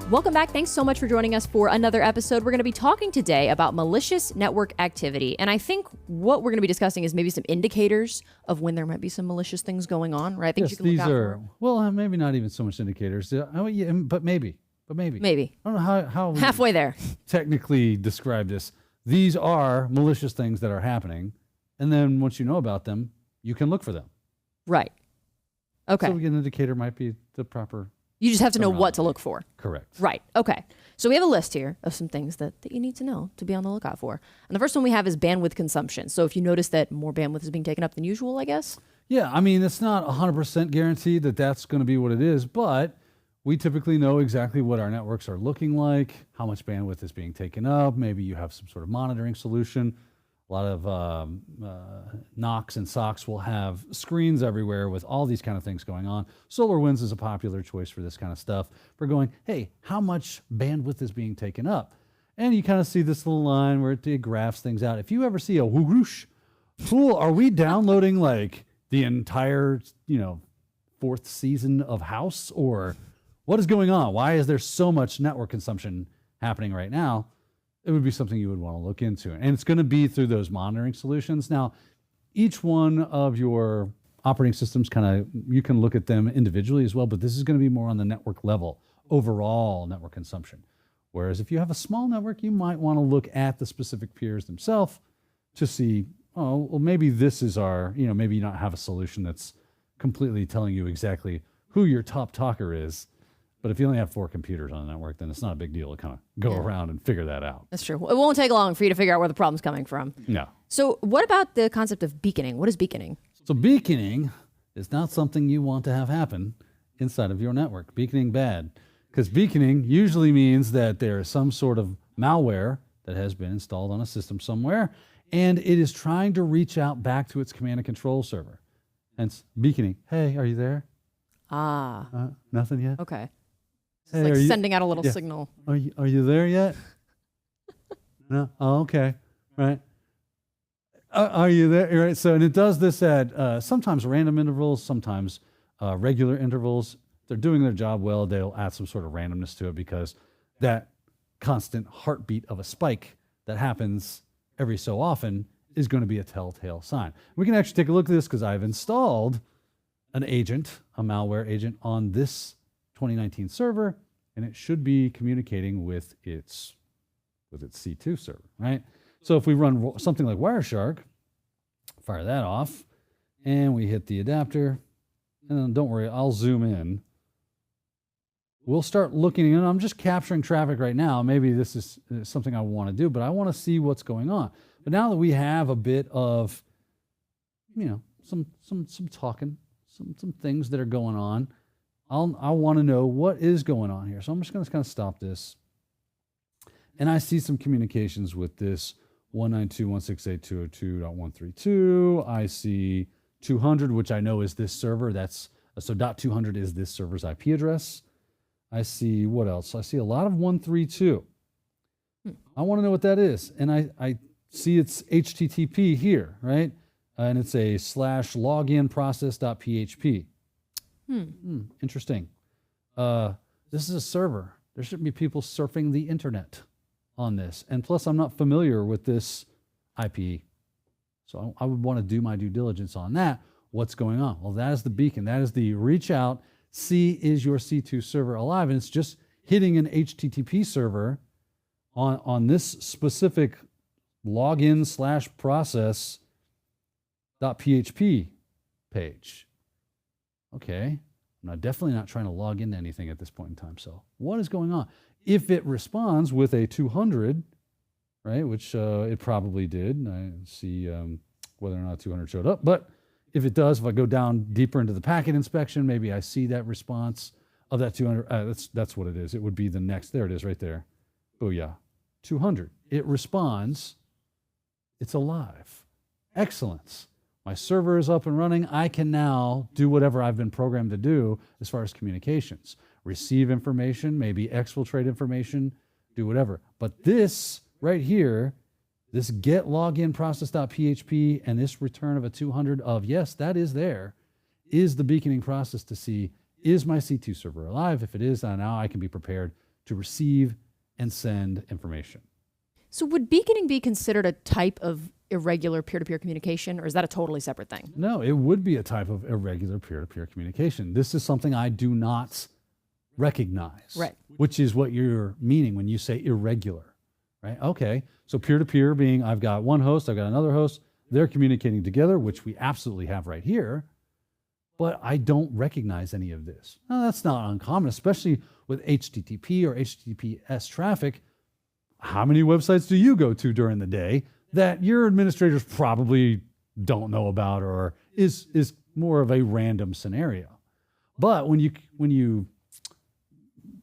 Welcome back. Thanks so much for joining us for another episode. We're going to be talking today about malicious network activity. And I think what we're going to be discussing is maybe some indicators of when there might be some malicious things going on, right? Yes, these are, well, maybe not even so much indicators, but maybe. Maybe. I don't know how halfway there. Technically describe this. These are malicious things that are happening. And then once you know about them, you can look for them. Right. Okay. So an indicator might be the proper. You just have to know what to look for. Correct. Right. Okay. So we have a list here of some things that you need to know to be on the lookout for. And the first one we have is bandwidth consumption. So if you notice that more bandwidth is being taken up than usual, I guess. Yeah. I mean, it's not 100% guaranteed that that's going to be what it is, but we typically know exactly what our networks are looking like, how much bandwidth is being taken up. Maybe you have some sort of monitoring solution. A lot of NOCs and SOCs will have screens everywhere with all these kind of things going on. SolarWinds is a popular choice for this kind of stuff. For going, hey, how much bandwidth is being taken up? And you kind of see this little line where it graphs things out. If you ever see a whoosh, fool, are we downloading like the entire, fourth season of House? Or what is going on? Why is there so much network consumption happening right now? It would be something you would want to look into. And it's going to be through those monitoring solutions. Now, each one of your operating systems you can look at them individually as well, but this is going to be more on the network level, overall network consumption. Whereas if you have a small network, you might want to look at the specific peers themselves to see, maybe this is maybe you don't have a solution that's completely telling you exactly who your top talker is. But if you only have 4 computers on the network, then it's not a big deal to kind of go around and figure that out. That's true. It won't take long for you to figure out where the problem's coming from. No. So what about the concept of beaconing? What is beaconing? So beaconing is not something you want to have happen inside of your network. Beaconing bad. Because beaconing usually means that there is some sort of malware that has been installed on a system somewhere, and it is trying to reach out back to its command and control server. Hence, beaconing. Hey, are you there? Nothing yet? Okay. Hey, it's like sending out a little signal. Are you there yet? No? Oh, okay. Right. Are you there? Right. So, and it does this at sometimes random intervals, sometimes regular intervals. If they're doing their job well, they'll add some sort of randomness to it because that constant heartbeat of a spike that happens every so often is going to be a telltale sign. We can actually take a look at this because I've installed an agent, a malware agent on this 2019 server, and it should be communicating with its C2 server, right? So if we run something like Wireshark, fire that off, and we hit the adapter, and then don't worry, I'll zoom in. We'll start looking, and I'm just capturing traffic right now. Maybe this is something I want to do, but I want to see what's going on. But now that we have a bit of, some talking, some things that are going on, I want to know what is going on here. So I'm just going to kind of stop this. And I see some communications with this 192.168.202.132. I see 200, which I know is this server. So .200 is this server's IP address. I see what else? I see a lot of 132. I want to know what that is. And I see it's HTTP here, right? And it's a /login process.php. Interesting. This is a server. There shouldn't be people surfing the internet on this. And plus, I'm not familiar with this IP. So I would want to do my due diligence on that. What's going on? Well, that is the beacon. That is the reach out. See, is your C2 server alive? And it's just hitting an HTTP server on this specific login /process.php page. Okay, I'm definitely not trying to log into anything at this point in time. So what is going on? If it responds with a 200, right, which it probably did. I see whether or not 200 showed up. But if it does, if I go down deeper into the packet inspection, maybe I see that response of that 200. That's what it is. It would be the next. There it is right there. Oh, yeah. 200. It responds. It's alive. Excellence. My server is up and running. I can now do whatever I've been programmed to do as far as communications. Receive information, maybe exfiltrate information, do whatever. But this right here, this get login process.php and this return of a 200 of, yes, that is there, is the beaconing process to see, is my C2 server alive? If it is, now I can be prepared to receive and send information. So would beaconing be considered a type of irregular peer-to-peer communication, or is that a totally separate thing? No, it would be a type of irregular peer-to-peer communication. This is something I do not recognize, Right. which is what you're meaning when you say irregular, right? Okay, so peer-to-peer being I've got one host, I've got another host, they're communicating together, which we absolutely have right here, but I don't recognize any of this. Now, that's not uncommon, especially with HTTP or HTTPS traffic. How many websites do you go to during the day that your administrators probably don't know about or is more of a random scenario? But when you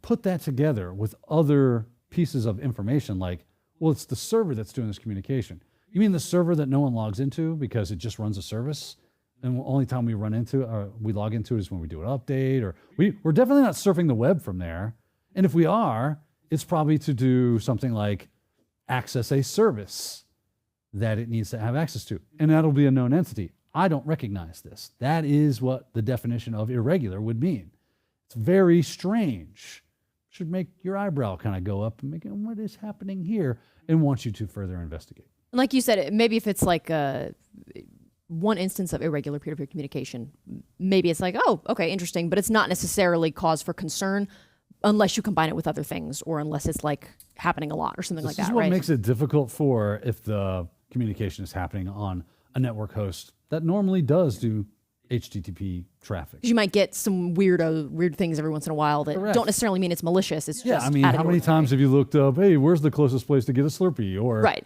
put that together with other pieces of information, like, well, it's the server that's doing this communication. You mean the server that no one logs into because it just runs a service? And the only time we log into it is when we do an update, or we're definitely not surfing the web from there. And if we are, it's probably to do something like access a service that it needs to have access to. And that'll be a known entity. I don't recognize this. That is what the definition of irregular would mean. It's very strange. Should make your eyebrow kind of go up and make, what is happening here, and want you to further investigate. And like you said, maybe if it's like one instance of irregular peer-to-peer communication, maybe it's like, oh, okay, interesting, but it's not necessarily cause for concern unless you combine it with other things, or unless it's like happening a lot or something like that, right? This is what makes it difficult for if the communication is happening on a network host that normally does do HTTP traffic. You might get some weird things every once in a while that Correct. don't necessarily mean it's malicious. It's Yeah, just I mean, how many times have you looked up, hey, where's the closest place to get a Slurpee? Or, right.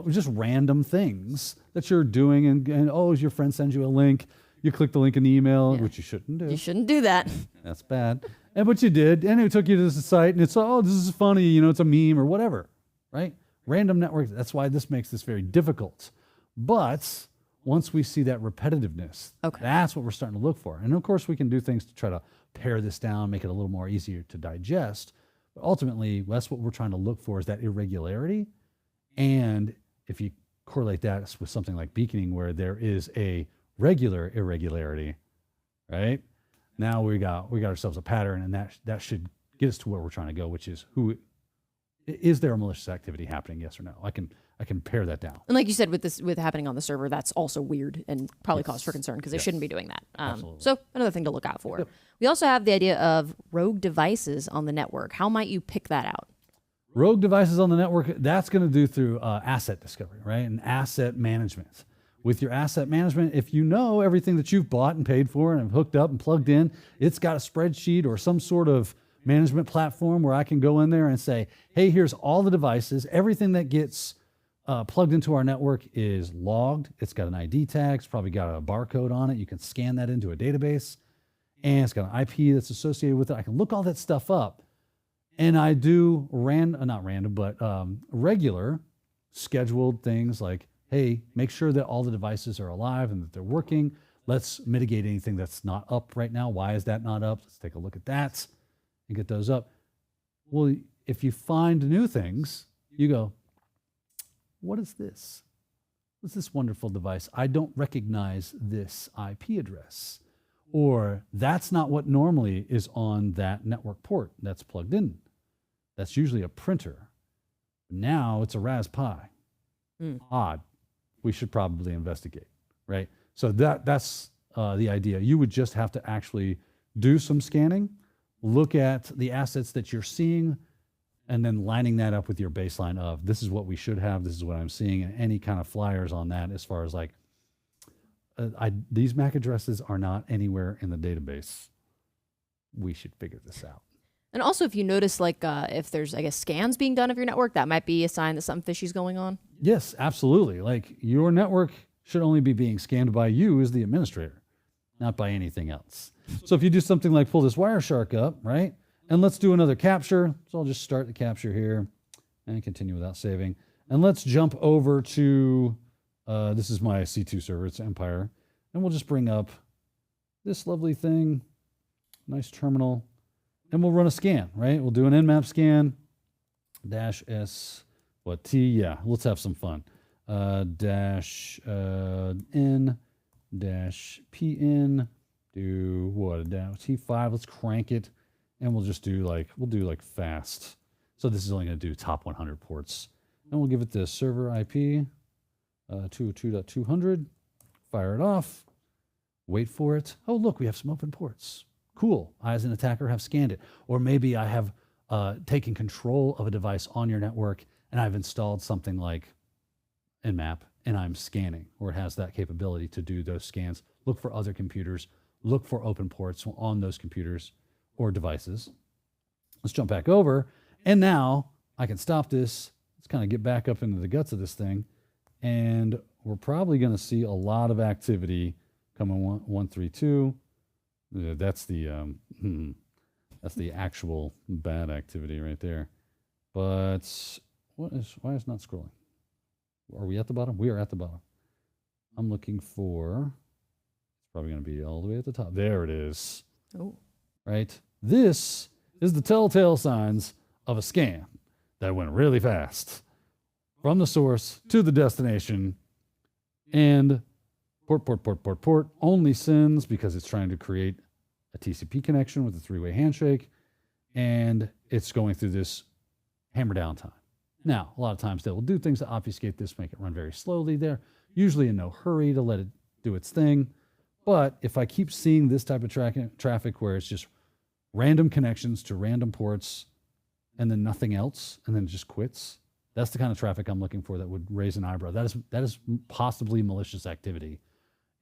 Just random things that you're doing. And oh, your friend sends you a link. You click the link in the email, which you shouldn't do. You shouldn't do that. That's bad. But you did. And it took you to this site, and it's, oh, this is funny. It's a meme or whatever, right? Random networks. That's why this makes this very difficult. But once we see that repetitiveness, that's what we're starting to look for. And of course, we can do things to try to pare this down, make it a little more easier to digest. But ultimately, that's what we're trying to look for, is that irregularity. And if you correlate that with something like beaconing, where there is a regular irregularity, right? Now we got ourselves a pattern, and that should get us to where we're trying to go, which is, is there a malicious activity happening? Yes or no? I can pare that down. And like you said, with happening on the server, that's also weird and probably cause for concern, because they shouldn't be doing that. So another thing to look out for. Yep. We also have the idea of rogue devices on the network. How might you pick that out? Rogue devices on the network, that's going to do through asset discovery, right? And asset management. With your asset management, if you know everything that you've bought and paid for and have hooked up and plugged in, it's got a spreadsheet or some sort of management platform where I can go in there and say, hey, here's all the devices. Everything that gets plugged into our network is logged. It's got an ID tag. It's probably got a barcode on it. You can scan that into a database. And it's got an IP that's associated with it. I can look all that stuff up. And I do regular scheduled things like, hey, make sure that all the devices are alive and that they're working. Let's mitigate anything that's not up right now. Why is that not up? Let's take a look at that and get those up. Well, if you find new things, you go, what is this? What's this wonderful device? I don't recognize this IP address. Or that's not what normally is on that network port that's plugged in. That's usually a printer. Now it's a Raspberry Pi. Odd. We should probably investigate, right? So that's the idea. You would just have to actually do some scanning, look at the assets that you're seeing, and then lining that up with your baseline of, this is what we should have, this is what I'm seeing, and any kind of flyers on that as far as like, these MAC addresses are not anywhere in the database. We should figure this out. And also, if you notice, like, if there's, I guess, scans being done of your network, that might be a sign that something fishy is going on. Yes, absolutely. Like, your network should only be being scanned by you as the administrator, not by anything else. So if you do something like pull this Wireshark up, right? And let's do another capture. So I'll just start the capture here and continue without saving. And let's jump over to, this is my C2 server, it's Empire. And we'll just bring up this lovely thing, nice terminal. And we'll run a scan, right? We'll do an Nmap scan, -s, T, yeah, let's have some fun. -n, -pn, do what, T5, let's crank it. And we'll just do like, fast. So this is only going to do top 100 ports. And we'll give it the server IP 202.200. Fire it off. Wait for it. Oh, look, we have some open ports. Cool. I, as an attacker, have scanned it. Or maybe I have taken control of a device on your network and I've installed something like Nmap and I'm scanning, or it has that capability to do those scans. Look for other computers. Look for open ports on those computers or devices. Let's jump back over. And now I can stop this. Let's kind of get back up into the guts of this thing. And we're probably going to see a lot of activity coming 132. That's the actual bad activity right there. But why is it not scrolling? Are we at the bottom? We are at the bottom. I'm looking for, it's probably going to be all the way at the top. There it is. Oh. Right? This is the telltale signs of a scam that went really fast from the source to the destination, and port only sends because it's trying to create a TCP connection with a three-way handshake, and it's going through this hammer down time. Now, a lot of times they will do things to obfuscate this, make it run very slowly. They're usually in no hurry to let it do its thing. But if I keep seeing this type of traffic where it's just random connections to random ports and then nothing else, and then it just quits, that's the kind of traffic I'm looking for that would raise an eyebrow. That is possibly malicious activity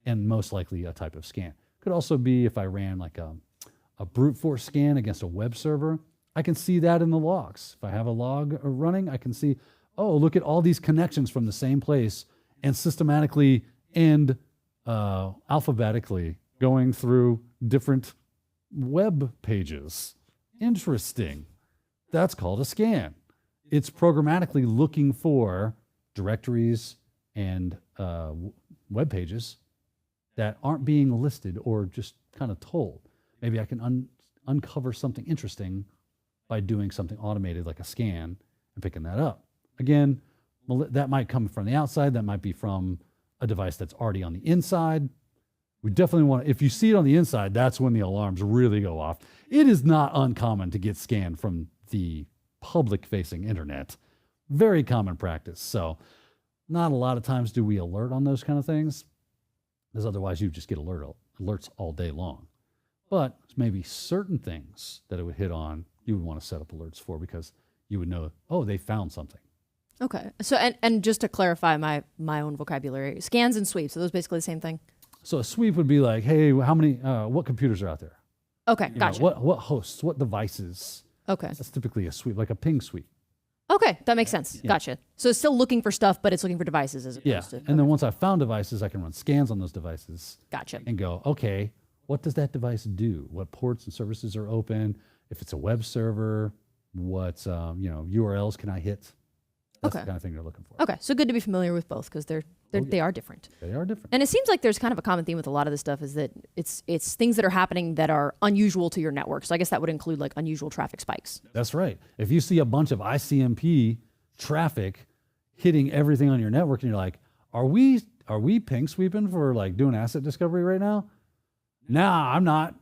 and most likely a type of scan. Could also be if I ran like a brute force scan against a web server. I can see that in the logs. If I have a log running, I can see, oh, look at all these connections from the same place and systematically and alphabetically going through different web pages. Interesting. That's called a scan. It's programmatically looking for directories and web pages that aren't being listed or just kind of told. Maybe I can uncover something interesting by doing something automated like a scan and picking that up. Again, that might come from the outside. That might be from a device that's already on the inside. We definitely want to, if you see it on the inside, that's when the alarms really go off. It is not uncommon to get scanned from the public-facing internet. Very common practice. So not a lot of times do we alert on those kind of things, because otherwise you just get alerts all day long. But maybe certain things that it would hit on, you would want to set up alerts for, because you would know, oh, they found something. Okay. So, and just to clarify my own vocabulary, scans and sweeps, are those basically the same thing? So a sweep would be like, hey, how many, what computers are out there? Okay, gotcha. What hosts, what devices? Okay. That's typically a sweep, like a ping sweep. Okay, that makes sense. Yeah. Gotcha. So it's still looking for stuff, but it's looking for devices as opposed to... And then once I found devices, I can run scans on those devices. Gotcha. And go, okay, what does that device do? What ports and services are open? If it's a web server, what URLs can I hit? That's the kind of thing they're looking for. Okay, so good to be familiar with both, because they are different. They are different. And it seems like there's kind of a common theme with a lot of this stuff, is that it's things that are happening that are unusual to your network. So I guess that would include like unusual traffic spikes. That's right. If you see a bunch of ICMP traffic hitting everything on your network and you're like, are we ping sweeping for like doing asset discovery right now? Nah, I'm not.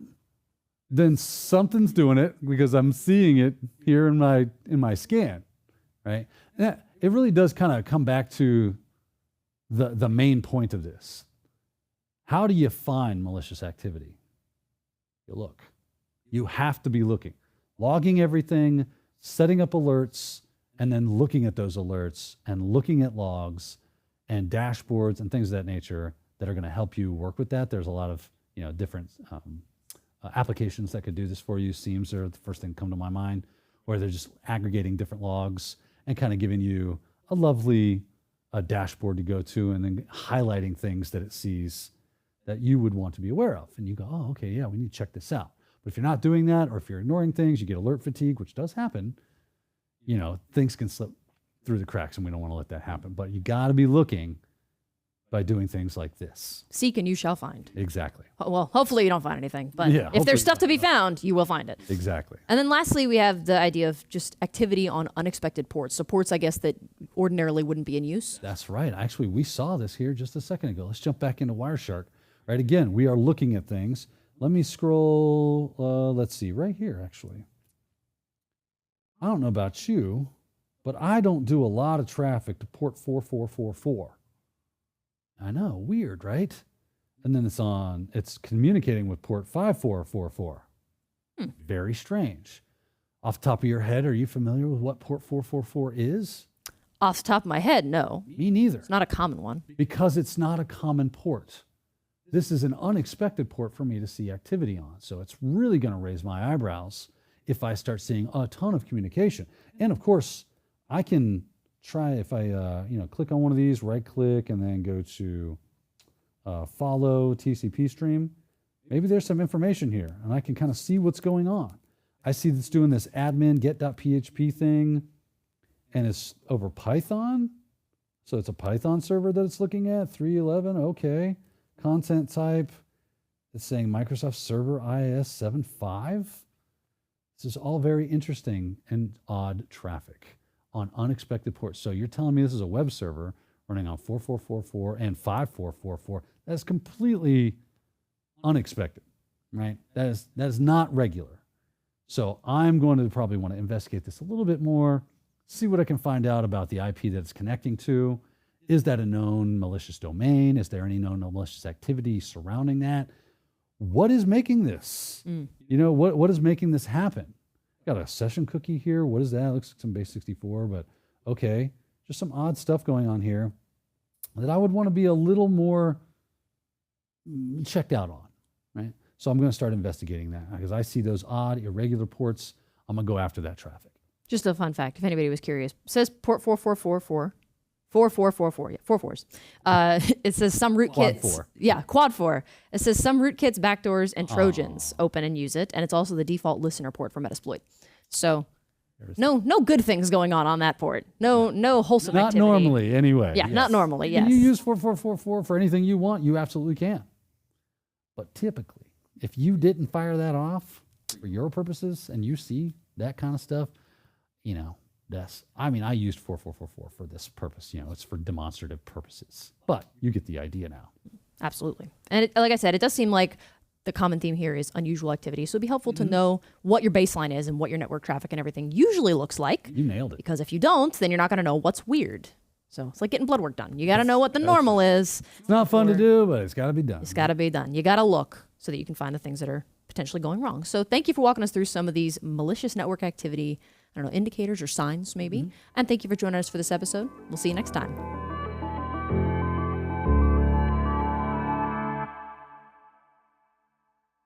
Then something's doing it, because I'm seeing it here in my scan, right? And it really does kind of come back to the main point of this. How do you find malicious activity? You look. You have to be looking. Logging everything, setting up alerts, and then looking at those alerts and looking at logs and dashboards and things of that nature that are going to help you work with that. There's a lot of different applications that could do this for you. Seams are the first thing to come to my mind, where they're just aggregating different logs and kind of giving you a lovely dashboard to go to, and then highlighting things that it sees that you would want to be aware of. And you go, oh, okay, yeah, we need to check this out. But if you're not doing that, or if you're ignoring things, you get alert fatigue, which does happen. Things can slip through the cracks, and we don't want to let that happen. But you got to be looking by doing things like this. Seek and you shall find. Exactly. Well, hopefully you don't find anything, but Yeah, if there's stuff to be found, you will find it. Exactly. And then lastly, we have the idea of just activity on unexpected ports. So ports, I guess, that ordinarily wouldn't be in use. That's right. Actually, we saw this here just a second ago. Let's jump back into Wireshark. Right, again, we are looking at things. Let me scroll, let's see, right here, actually. I don't know about you, but I don't do a lot of traffic to port 4444. I know, weird, right? And then it's communicating with port 5444. Very strange. Off the top of your head, are you familiar with what port 444 is? Off the top of my head, no. Me neither. It's not a common one. Because it's not a common port. This is an unexpected port for me to see activity on. So it's really going to raise my eyebrows if I start seeing a ton of communication. And of course, I can try, if I click on one of these, right click, and then go to follow TCP stream. Maybe there's some information here, and I can kind of see what's going on. I see it's doing this admin get.php thing, and it's over Python. So it's a Python server that it's looking at, 3.11, okay. Content type, it's saying Microsoft Server IIS 7.5. This is all very interesting and odd traffic on unexpected ports. So you're telling me this is a web server running on 4444 and 5444. That's completely unexpected, right? That is not regular. So I'm going to probably want to investigate this a little bit more, see what I can find out about the IP that it's connecting to. Is that a known malicious domain? Is there any known malicious activity surrounding that? What is making this? What is making this happen? Got a session cookie here. What is that? It looks like some base 64, but okay. Just some odd stuff going on here that I would want to be a little more checked out on, right? So I'm going to start investigating that because I see those odd, irregular ports. I'm going to go after that traffic. Just a fun fact, if anybody was curious. It says port 4444. 4444, yeah, 44s. It says some rootkits. Quad 4. Yeah, quad 4. It says some rootkits, backdoors, and Trojans open and use it, and it's also the default listener port for Metasploit. So no good things going on that port. No wholesome Not activity. normally, anyway. Yeah, yes. not normally, yes. Can you use 4444 for anything you want? You absolutely can. But typically, if you didn't fire that off for your purposes and you see that kind of stuff, I used 4444 for this purpose. It's for demonstrative purposes. But you get the idea now. Absolutely. And like I said, it does seem like the common theme here is unusual activity. So it'd be helpful to know what your baseline is and what your network traffic and everything usually looks like. You nailed it. Because if you don't, then you're not going to know what's weird. So it's like getting blood work done. You got to know what the normal is. It's not fun to do, but it's got to be done. It's got to be done. You got to look so that you can find the things that are potentially going wrong. So thank you for walking us through some of these malicious network activity, indicators or signs maybe. And thank you for joining us for this episode. We'll see you next time.